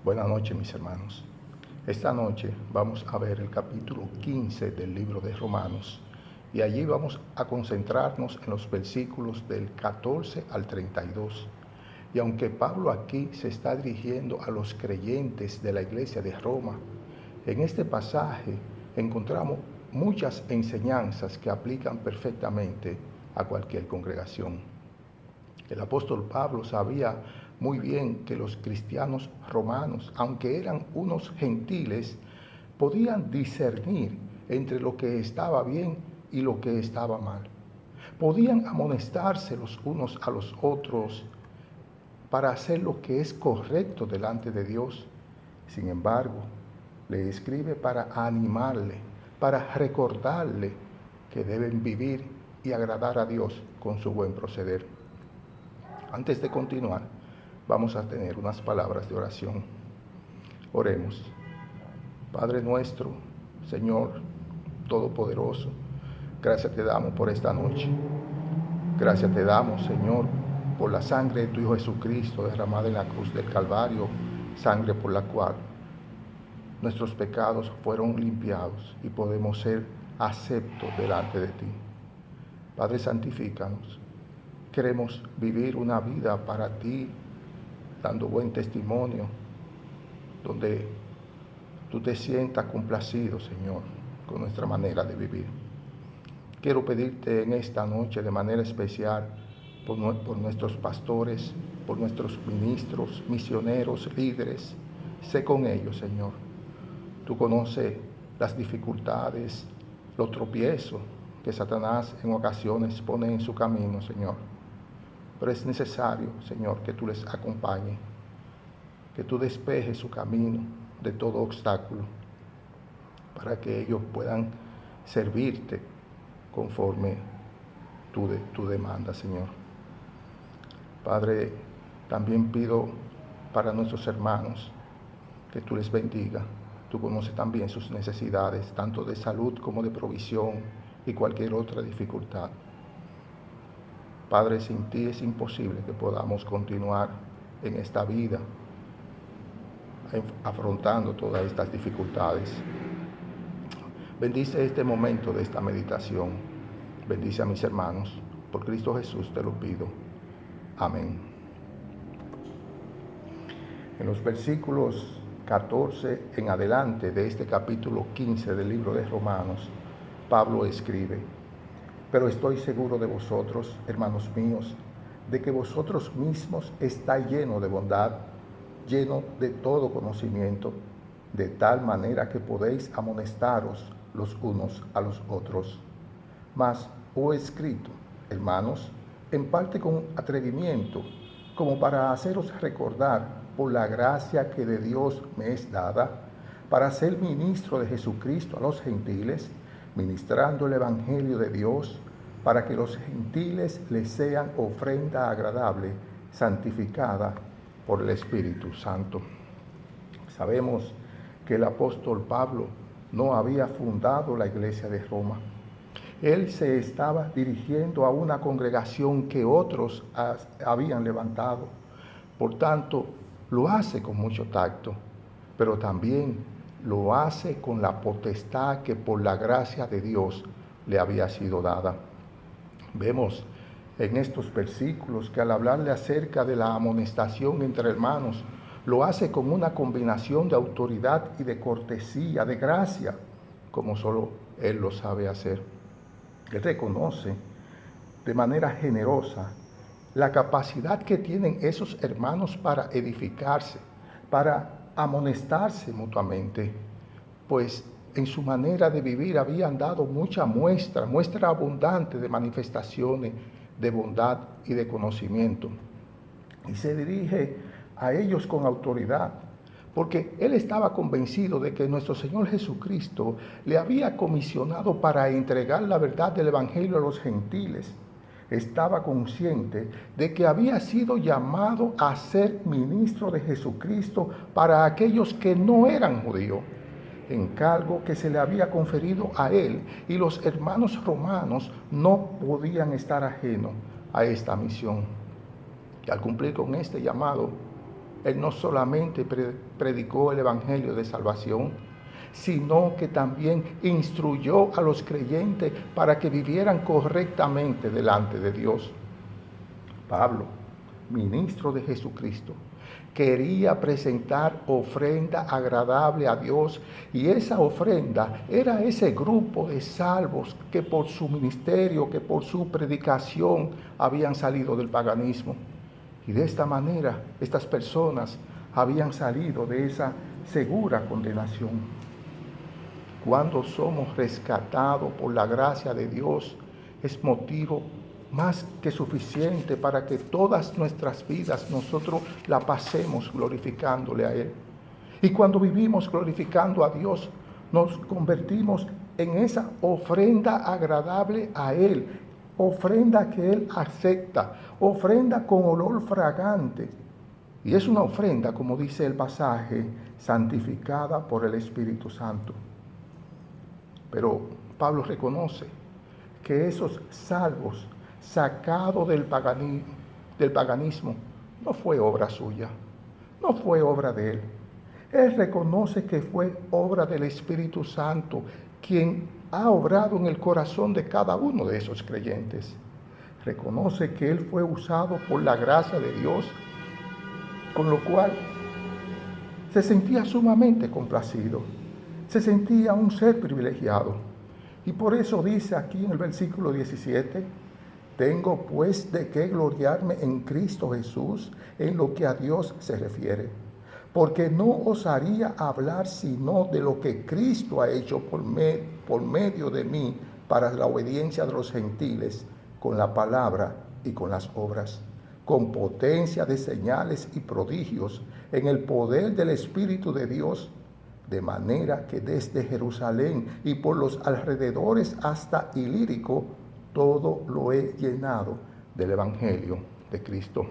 Buenas noches, mis hermanos. Esta noche vamos a ver el capítulo 15 del libro de Romanos y allí vamos a concentrarnos en los versículos del 14 al 32. Y aunque Pablo aquí se está dirigiendo a los creyentes de la iglesia de Roma, en este pasaje encontramos muchas enseñanzas que aplican perfectamente a cualquier congregación. El apóstol Pablo sabía muy bien que los cristianos romanos, aunque eran unos gentiles, podían discernir entre lo que estaba bien y lo que estaba mal. Podían amonestarse los unos a los otros para hacer lo que es correcto delante de Dios. Sin embargo, le escribe para animarle, para recordarle que deben vivir y agradar a Dios con su buen proceder. Antes de continuar, vamos a tener unas palabras de oración. Oremos. Padre nuestro, Señor Todopoderoso, gracias te damos por esta noche. Gracias te damos, Señor, por la sangre de tu Hijo Jesucristo derramada en la cruz del Calvario, sangre por la cual nuestros pecados fueron limpiados y podemos ser aceptos delante de ti. Padre, santifícanos. Queremos vivir una vida para ti, dando buen testimonio, donde tú te sientas complacido, Señor, con nuestra manera de vivir. Quiero pedirte en esta noche de manera especial por nuestros pastores, por nuestros ministros, misioneros, líderes. Sé con ellos, Señor. Tú conoces las dificultades, los tropiezos que Satanás en ocasiones pone en su camino, Señor. Pero es necesario, Señor, que tú les acompañes, que tú despejes su camino de todo obstáculo, para que ellos puedan servirte conforme tu demanda, Señor. Padre, también pido para nuestros hermanos que tú les bendiga. Tú conoces también sus necesidades, tanto de salud como de provisión y cualquier otra dificultad. Padre, sin ti es imposible que podamos continuar en esta vida afrontando todas estas dificultades. Bendice este momento de esta meditación. Bendice a mis hermanos. Por Cristo Jesús te lo pido. Amén. En los versículos 14 en adelante de este capítulo 15 del libro de Romanos, Pablo escribe: Pero estoy seguro de vosotros, hermanos míos, de que vosotros mismos estáis llenos de bondad, llenos de todo conocimiento, de tal manera que podéis amonestaros los unos a los otros. Mas os he escrito, hermanos, en parte con atrevimiento, como para haceros recordar por la gracia que de Dios me es dada, para ser ministro de Jesucristo a los gentiles, ministrando el Evangelio de Dios, para que los gentiles les sean ofrenda agradable, santificada por el Espíritu Santo. Sabemos que el apóstol Pablo no había fundado la iglesia de Roma. Él se estaba dirigiendo a una congregación que otros habían levantado. Por tanto, lo hace con mucho tacto, pero también lo hace con la potestad que por la gracia de Dios le había sido dada. Vemos en estos versículos que al hablarle acerca de la amonestación entre hermanos, lo hace con una combinación de autoridad y de cortesía, de gracia, como solo Él lo sabe hacer. Él reconoce de manera generosa la capacidad que tienen esos hermanos para edificarse, para amonestarse mutuamente, pues en su manera de vivir habían dado mucha muestra abundante de manifestaciones de bondad y de conocimiento. Y se dirige a ellos con autoridad, porque él estaba convencido de que nuestro Señor Jesucristo le había comisionado para entregar la verdad del Evangelio a los gentiles. Estaba consciente de que había sido llamado a ser ministro de Jesucristo para aquellos que no eran judíos, encargo que se le había conferido a él, y los hermanos romanos no podían estar ajenos a esta misión. Y al cumplir con este llamado, Él no solamente predicó el evangelio de salvación, sino que también instruyó a los creyentes para que vivieran correctamente delante de Dios. Pablo, ministro de Jesucristo, quería presentar ofrenda agradable a Dios, y esa ofrenda era ese grupo de salvos que por su ministerio, que por su predicación habían salido del paganismo. Y de esta manera estas personas habían salido de esa segura condenación. Cuando somos rescatados por la gracia de Dios, es motivo más que suficiente para que todas nuestras vidas nosotros la pasemos glorificándole a Él. Y cuando vivimos glorificando a Dios, nos convertimos en esa ofrenda agradable a Él, ofrenda que Él acepta, ofrenda con olor fragante. Y es una ofrenda, como dice el pasaje, santificada por el Espíritu Santo. Pero Pablo reconoce que esos salvos sacados del paganismo no fue obra suya, no fue obra de Él. Él reconoce que fue obra del Espíritu Santo, quien ha obrado en el corazón de cada uno de esos creyentes. Reconoce que Él fue usado por la gracia de Dios, con lo cual se sentía sumamente complacido, se sentía un ser privilegiado. Y por eso dice aquí en el versículo 17, tengo pues de qué gloriarme en Cristo Jesús en lo que a Dios se refiere, porque no osaría hablar sino de lo que Cristo ha hecho por medio de mí para la obediencia de los gentiles, con la palabra y con las obras, con potencia de señales y prodigios, en el poder del Espíritu de Dios, de manera que desde Jerusalén y por los alrededores hasta Ilírico, todo lo he llenado del Evangelio de Cristo.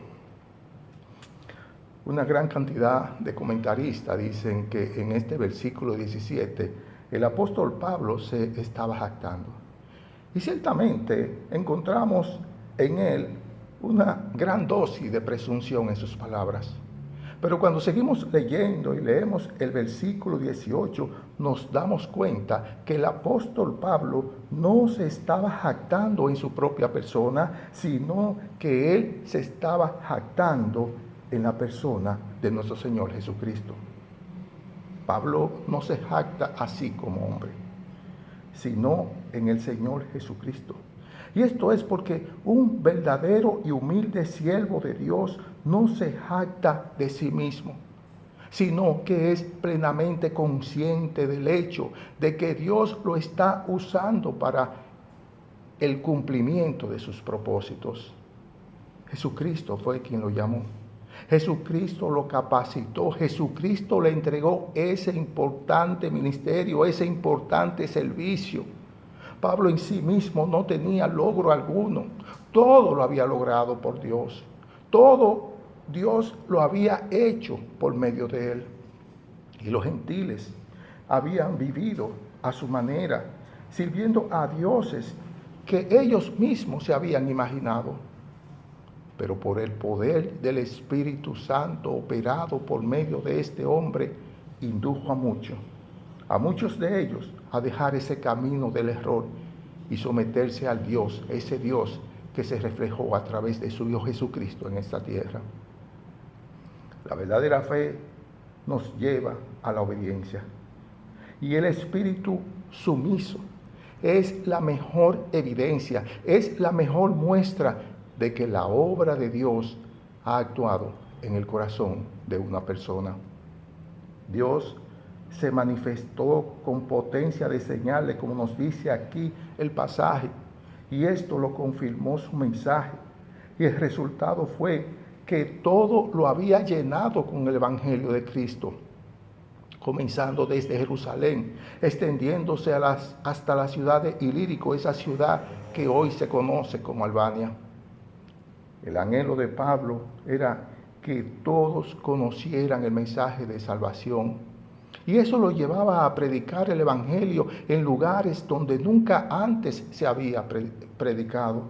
Una gran cantidad de comentaristas dicen que en este versículo 17 el apóstol Pablo se estaba jactando. Y ciertamente encontramos en él una gran dosis de presunción en sus palabras. Pero cuando seguimos leyendo y leemos el versículo 18, nos damos cuenta que el apóstol Pablo no se estaba jactando en su propia persona, sino que él se estaba jactando en la persona de nuestro Señor Jesucristo. Pablo no se jacta así como hombre, sino en el Señor Jesucristo. Y esto es porque un verdadero y humilde siervo de Dios no se jacta de sí mismo, sino que es plenamente consciente del hecho de que Dios lo está usando para el cumplimiento de sus propósitos. Jesucristo fue quien lo llamó. Jesucristo lo capacitó. Jesucristo le entregó ese importante ministerio, ese importante servicio. Pablo en sí mismo no tenía logro alguno. Todo lo había logrado por Dios. Todo Dios lo había hecho por medio de él. Y los gentiles habían vivido a su manera, sirviendo a dioses que ellos mismos se habían imaginado. Pero por el poder del Espíritu Santo operado por medio de este hombre, indujo a muchos de ellos, a dejar ese camino del error y someterse al Dios, ese Dios que se reflejó a través de su Hijo Jesucristo en esta tierra. La verdadera fe nos lleva a la obediencia. Y el espíritu sumiso es la mejor evidencia, es la mejor muestra de que la obra de Dios ha actuado en el corazón de una persona. Dios se manifestó con potencia de señales, como nos dice aquí el pasaje, y esto lo confirmó su mensaje. Y el resultado fue que todo lo había llenado con el Evangelio de Cristo, comenzando desde Jerusalén, extendiéndose hasta la ciudad de Ilírico, esa ciudad que hoy se conoce como Albania. El anhelo de Pablo era que todos conocieran el mensaje de salvación. Y eso lo llevaba a predicar el Evangelio en lugares donde nunca antes se había predicado.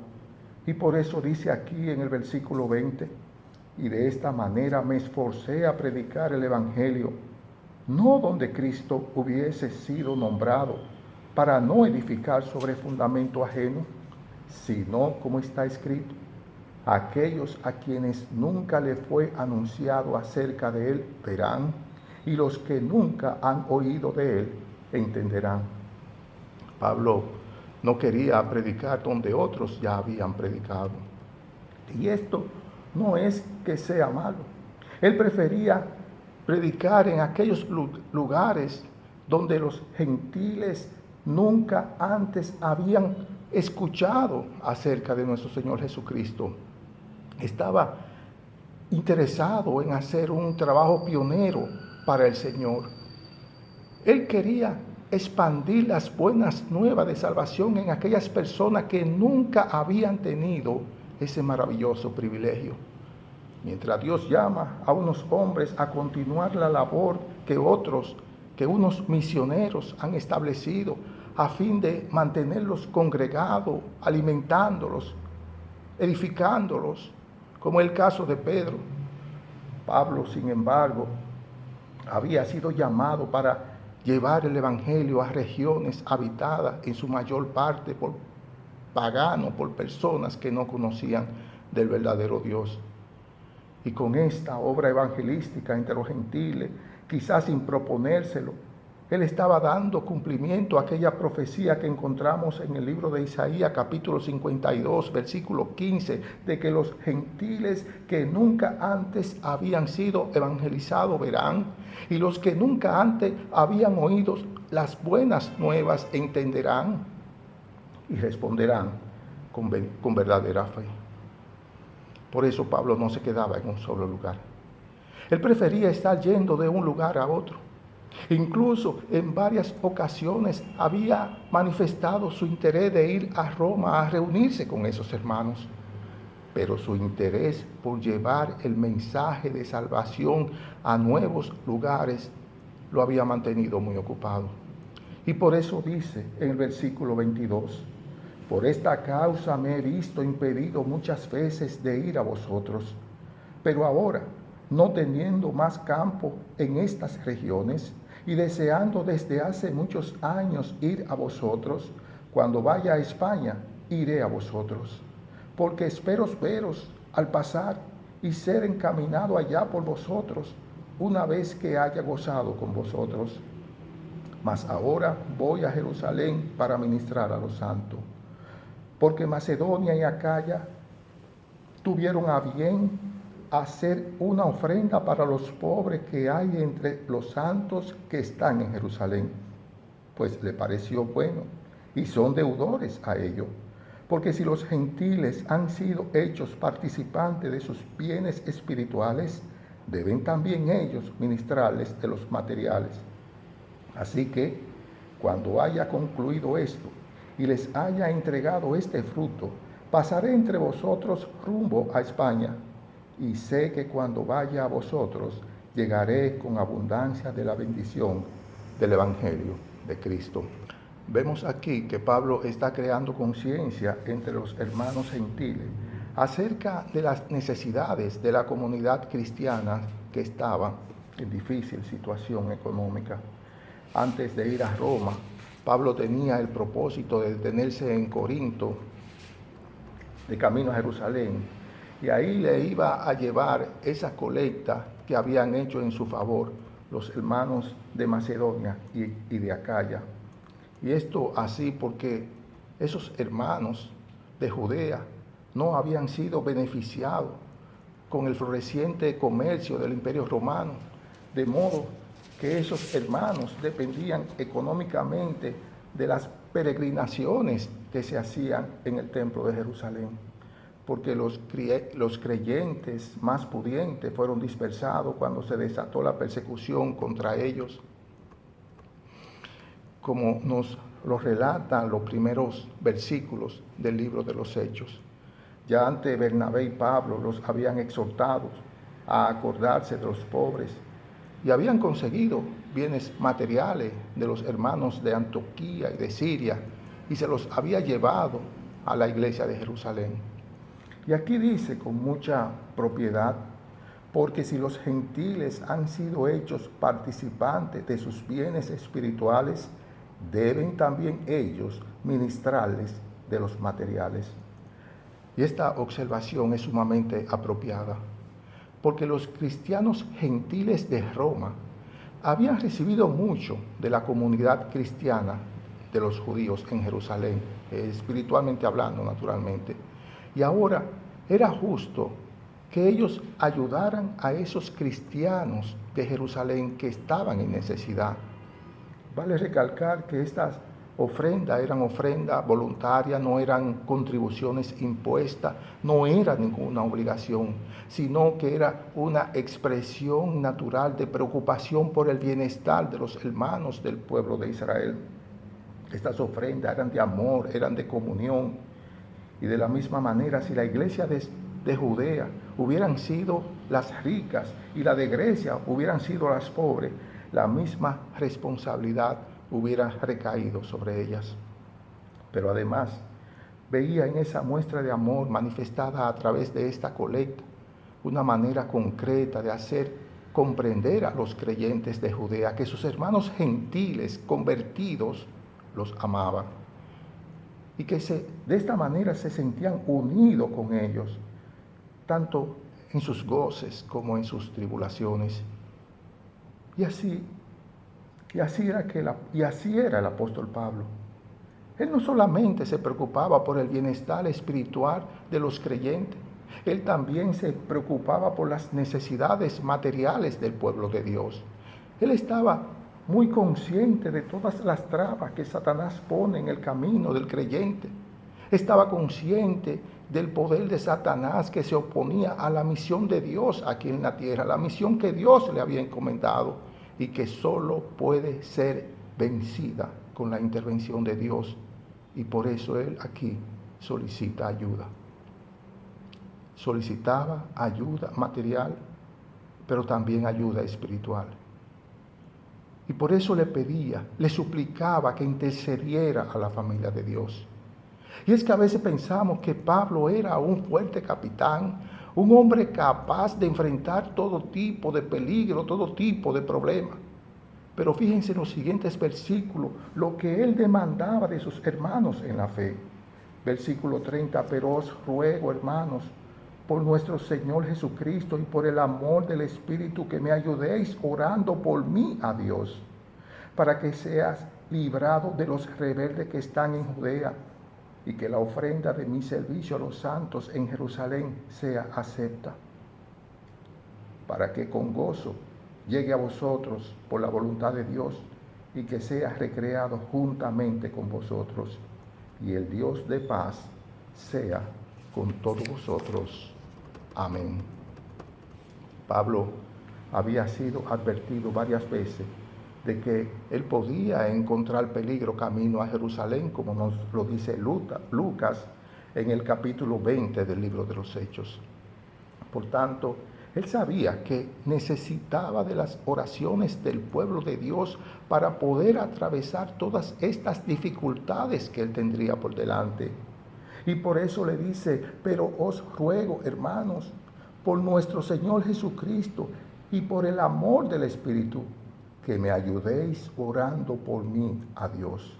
Y por eso dice aquí en el versículo 20, y de esta manera me esforcé a predicar el Evangelio, no donde Cristo hubiese sido nombrado, para no edificar sobre fundamento ajeno, sino como está escrito, aquellos a quienes nunca le fue anunciado acerca de él verán, y los que nunca han oído de él entenderán. Pablo no quería predicar donde otros ya habían predicado. Y esto no es que sea malo. Él prefería predicar en aquellos lugares donde los gentiles nunca antes habían escuchado acerca de nuestro Señor Jesucristo. Estaba interesado en hacer un trabajo pionero para el Señor. Él quería expandir las buenas nuevas de salvación en aquellas personas que nunca habían tenido ese maravilloso privilegio. Mientras Dios llama a unos hombres a continuar la labor que unos misioneros han establecido a fin de mantenerlos congregados, alimentándolos, edificándolos, como el caso de Pedro. Pablo, sin embargo, había sido llamado para llevar el Evangelio a regiones habitadas en su mayor parte por paganos, por personas que no conocían del verdadero Dios. Y con esta obra evangelística entre los gentiles, quizás sin proponérselo, él estaba dando cumplimiento a aquella profecía que encontramos en el libro de Isaías, capítulo 52, versículo 15, de que los gentiles que nunca antes habían sido evangelizados verán, y los que nunca antes habían oído las buenas nuevas entenderán y responderán con verdadera fe. Por eso Pablo no se quedaba en un solo lugar. Él prefería estar yendo de un lugar a otro. Incluso en varias ocasiones había manifestado su interés de ir a Roma a reunirse con esos hermanos. Pero su interés por llevar el mensaje de salvación a nuevos lugares lo había mantenido muy ocupado. Y por eso dice en el versículo 22, por esta causa me he visto impedido muchas veces de ir a vosotros, pero ahora, no teniendo más campo en estas regiones y deseando desde hace muchos años ir a vosotros, cuando vaya a España, iré a vosotros, porque espero veros al pasar y ser encaminado allá por vosotros, una vez que haya gozado con vosotros. Mas ahora voy a Jerusalén para ministrar a los santos, porque Macedonia y Acaya tuvieron a bien hacer una ofrenda para los pobres que hay entre los santos que están en Jerusalén, pues le pareció bueno, y son deudores a ello, porque si los gentiles han sido hechos participantes de sus bienes espirituales, deben también ellos ministrarles de los materiales. Así que, cuando haya concluido esto, y les haya entregado este fruto, pasaré entre vosotros rumbo a España, y sé que cuando vaya a vosotros, llegaré con abundancia de la bendición del Evangelio de Cristo. Vemos aquí que Pablo está creando conciencia entre los hermanos gentiles acerca de las necesidades de la comunidad cristiana que estaba en difícil situación económica. Antes de ir a Roma, Pablo tenía el propósito de detenerse en Corinto, de camino a Jerusalén, y ahí le iba a llevar esa colecta que habían hecho en su favor los hermanos de Macedonia y de Acaya. Y esto así porque esos hermanos de Judea no habían sido beneficiados con el floreciente comercio del Imperio Romano, de modo que esos hermanos dependían económicamente de las peregrinaciones que se hacían en el templo de Jerusalén, porque los creyentes más pudientes fueron dispersados cuando se desató la persecución contra ellos, como nos lo relatan los primeros versículos del libro de los Hechos. Ya antes Bernabé y Pablo los habían exhortado a acordarse de los pobres y habían conseguido bienes materiales de los hermanos de Antioquía y de Siria y se los había llevado a la iglesia de Jerusalén. Y aquí dice con mucha propiedad porque si los gentiles han sido hechos participantes de sus bienes espirituales, deben también ellos ministrarles de los materiales. Y esta observación es sumamente apropiada, porque los cristianos gentiles de Roma habían recibido mucho de la comunidad cristiana de los judíos en Jerusalén, espiritualmente hablando, naturalmente. Y ahora era justo que ellos ayudaran a esos cristianos de Jerusalén que estaban en necesidad. Vale recalcar que estas ofrendas eran ofrendas voluntarias, no eran contribuciones impuestas, no era ninguna obligación, sino que era una expresión natural de preocupación por el bienestar de los hermanos del pueblo de Israel. Estas ofrendas eran de amor, eran de comunión. Y de la misma manera, si la iglesia de Judea hubieran sido las ricas y la de Grecia hubieran sido las pobres, la misma responsabilidad hubiera recaído sobre ellas. Pero además, veía en esa muestra de amor manifestada a través de esta colecta una manera concreta de hacer comprender a los creyentes de Judea que sus hermanos gentiles convertidos los amaban y que de esta manera se sentían unidos con ellos, tanto en sus goces como en sus tribulaciones. Y así era el apóstol Pablo. Él no solamente se preocupaba por el bienestar espiritual de los creyentes, él también se preocupaba por las necesidades materiales del pueblo de Dios. Él estaba muy consciente de todas las trabas que Satanás pone en el camino del creyente. Estaba consciente del poder de Satanás que se oponía a la misión de Dios aquí en la tierra, la misión que Dios le había encomendado y que solo puede ser vencida con la intervención de Dios. Y por eso él aquí solicita ayuda. Solicitaba ayuda material, pero también ayuda espiritual. Y por eso le pedía, le suplicaba que intercediera a la familia de Dios. Y es que a veces pensamos que Pablo era un fuerte capitán, un hombre capaz de enfrentar todo tipo de peligro, todo tipo de problema. Pero fíjense en los siguientes versículos, lo que él demandaba de sus hermanos en la fe. Versículo 30, pero os ruego, hermanos, por nuestro Señor Jesucristo y por el amor del Espíritu, que me ayudéis orando por mí a Dios, para que seas librado de los rebeldes que están en Judea, y que la ofrenda de mi servicio a los santos en Jerusalén sea acepta, para que con gozo llegue a vosotros por la voluntad de Dios, y que sea recreado juntamente con vosotros, y el Dios de paz sea con todos vosotros. Amén. Pablo había sido advertido varias veces de que él podía encontrar peligro camino a Jerusalén, como nos lo dice Lucas en el capítulo 20 del libro de los Hechos. Por tanto, él sabía que necesitaba de las oraciones del pueblo de Dios para poder atravesar todas estas dificultades que él tendría por delante. Y por eso le dice, pero os ruego, hermanos, por nuestro Señor Jesucristo y por el amor del Espíritu, que me ayudéis orando por mí a Dios.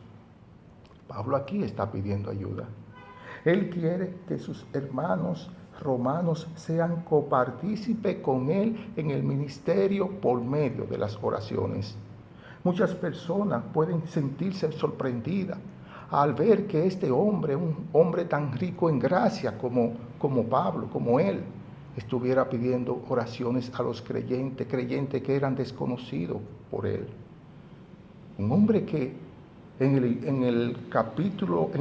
Pablo aquí está pidiendo ayuda. Él quiere que sus hermanos romanos sean copartícipes con él en el ministerio por medio de las oraciones. Muchas personas pueden sentirse sorprendidas al ver que este hombre, un hombre tan rico en gracia como Pablo, como él, estuviera pidiendo oraciones a los creyentes que eran desconocidos por él. Un hombre que en el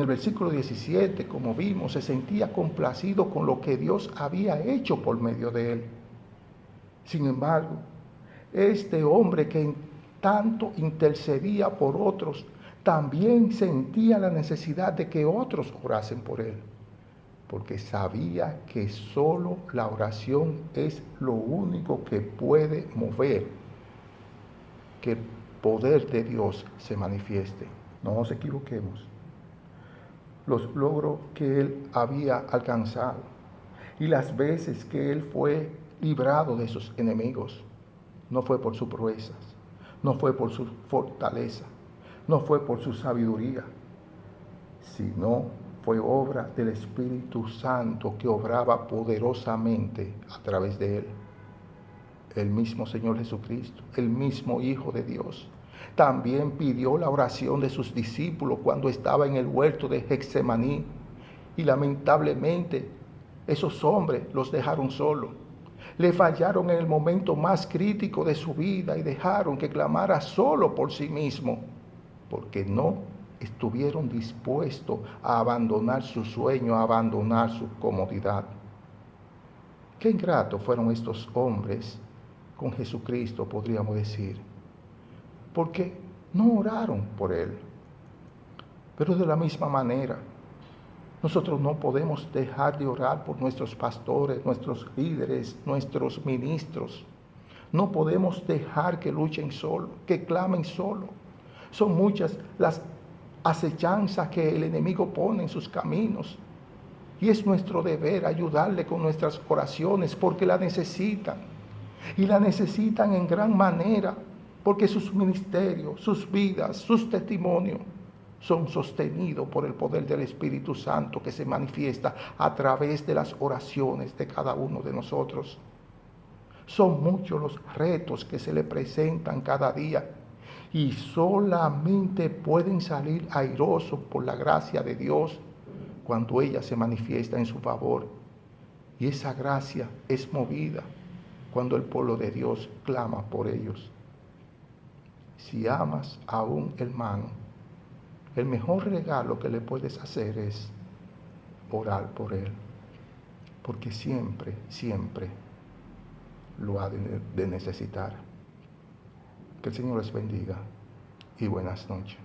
versículo 17, como vimos, se sentía complacido con lo que Dios había hecho por medio de él. Sin embargo, este hombre que tanto intercedía por otros, también sentía la necesidad de que otros orasen por él, porque sabía que solo la oración es lo único que puede mover que el poder de Dios se manifieste. No nos equivoquemos. Los logros que él había alcanzado y las veces que él fue librado de sus enemigos. No fue por sus proezas, no fue por su fortaleza, no fue por su sabiduría, sino fue obra del Espíritu Santo que obraba poderosamente a través de él. El mismo Señor Jesucristo, el mismo Hijo de Dios, también pidió la oración de sus discípulos cuando estaba en el huerto de Getsemaní, y lamentablemente esos hombres los dejaron solos. Le fallaron en el momento más crítico de su vida y dejaron que clamara solo por sí mismo, porque no estuvieron dispuestos a abandonar su sueño, a abandonar su comodidad. Qué ingratos fueron estos hombres con Jesucristo, podríamos decir, porque no oraron por él. Pero de la misma manera, nosotros no podemos dejar de orar por nuestros pastores, nuestros líderes, nuestros ministros. No podemos dejar que luchen solo, que clamen solo. Son muchas las acechanzas que el enemigo pone en sus caminos. Y es nuestro deber ayudarle con nuestras oraciones porque la necesitan. Y la necesitan en gran manera porque sus ministerios, sus vidas, sus testimonios son sostenidos por el poder del Espíritu Santo que se manifiesta a través de las oraciones de cada uno de nosotros. Son muchos los retos que se le presentan cada día y solamente pueden salir airosos por la gracia de Dios cuando ella se manifiesta en su favor. Y esa gracia es movida cuando el pueblo de Dios clama por ellos. Si amas a un hermano, el mejor regalo que le puedes hacer es orar por él, porque siempre, siempre lo ha de necesitar. Que el Señor les bendiga y buenas noches.